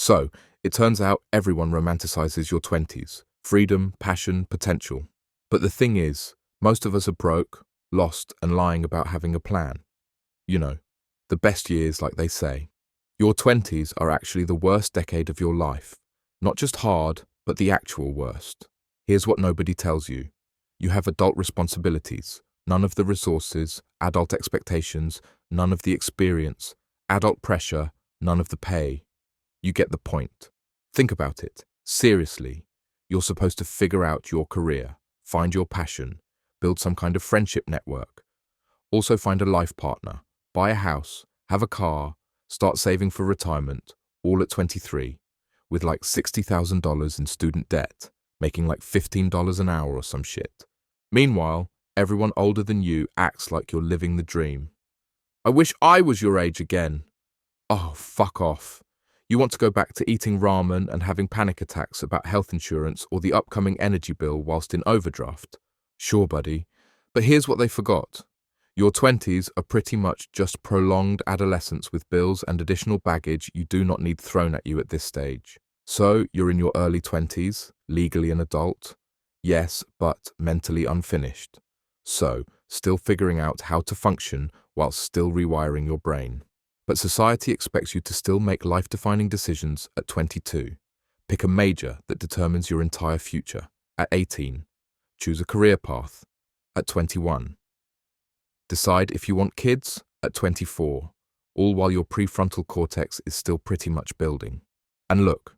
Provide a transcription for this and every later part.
So, it turns out everyone romanticizes your 20s. Freedom, passion, potential. But the thing is, most of us are broke, lost, and lying about having a plan. You know, the best years, like they say. Your 20s are actually the worst decade of your life. Not just hard, but the actual worst. Here's what nobody tells you. You have adult responsibilities, none of the resources, adult expectations, none of the experience, adult pressure, none of the pay. You get the point. Think about it. Seriously, you're supposed to figure out your career, find your passion, build some kind of friendship network. Also find a life partner, buy a house, have a car, start saving for retirement, all at 23, with like $60,000 in student debt, making like $15 an hour or some shit. Meanwhile, everyone older than you acts like you're living the dream. I wish I was your age again. Oh, fuck off. You want to go back to eating ramen and having panic attacks about health insurance or the upcoming energy bill whilst in overdraft. Sure, buddy. But here's what they forgot. Your 20s are pretty much just prolonged adolescence with bills and additional baggage you do not need thrown at you at this stage. So, you're in your early 20s, legally an adult. Yes, but mentally unfinished. So, still figuring out how to function while still rewiring your brain. But society expects you to still make life-defining decisions at 22. Pick a major that determines your entire future at 18. Choose a career path at 21. Decide if you want kids at 24, all while your prefrontal cortex is still pretty much building. And look,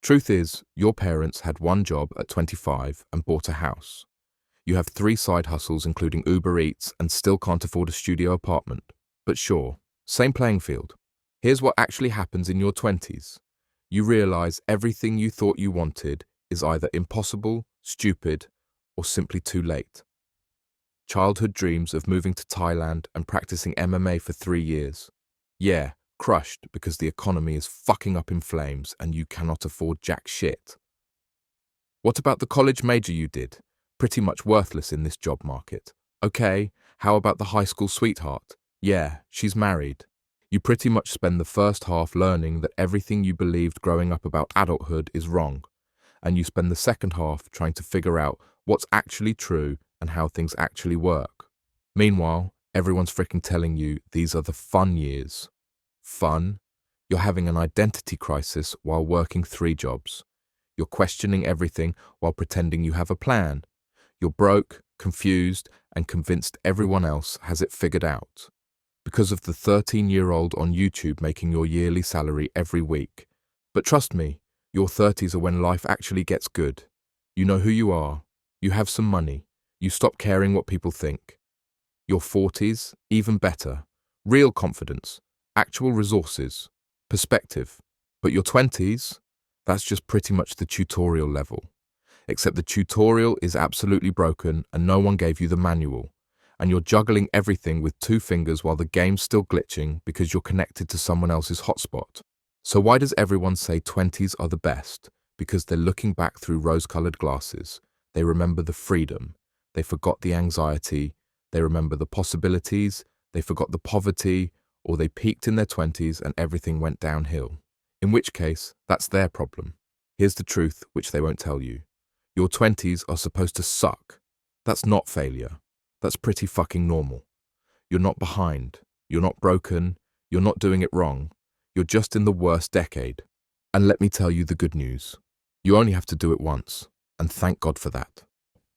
truth is, your parents had one job at 25 and bought a house. You have 3 side hustles including Uber Eats and still can't afford a studio apartment. But sure, same playing field. Here's what actually happens in your 20s. You realize everything you thought you wanted is either impossible, stupid, or simply too late. Childhood dreams of moving to Thailand and practicing MMA for 3 years. Yeah, crushed because the economy is fucking up in flames and you cannot afford jack shit. What about the college major you did? Pretty much worthless in this job market. Okay, how about the high school sweetheart? Yeah, she's married. You pretty much spend the first half learning that everything you believed growing up about adulthood is wrong, and you spend the second half trying to figure out what's actually true and how things actually work. Meanwhile, everyone's freaking telling you these are the fun years. Fun? You're having an identity crisis while working 3 jobs. You're questioning everything while pretending you have a plan. You're broke, confused, and convinced everyone else has it figured out. Because of the 13-year-old on YouTube making your yearly salary every week. But trust me, your 30s are when life actually gets good. You know who you are. You have some money. You stop caring what people think. Your 40s, even better. Real confidence, actual resources, perspective. But your 20s, that's just pretty much the tutorial level. Except the tutorial is absolutely broken and no one gave you the manual. And you're juggling everything with 2 fingers while the game's still glitching because you're connected to someone else's hotspot. So why does everyone say 20s are the best? Because they're looking back through rose-colored glasses. They remember the freedom. They forgot the anxiety. They remember the possibilities. They forgot the poverty. Or they peaked in their 20s and everything went downhill. In which case, that's their problem. Here's the truth, which they won't tell you. Your 20s are supposed to suck. That's not failure. That's pretty fucking normal. You're not behind. You're not broken. You're not doing it wrong. You're just in the worst decade. And let me tell you the good news. You only have to do it once. And thank God for that.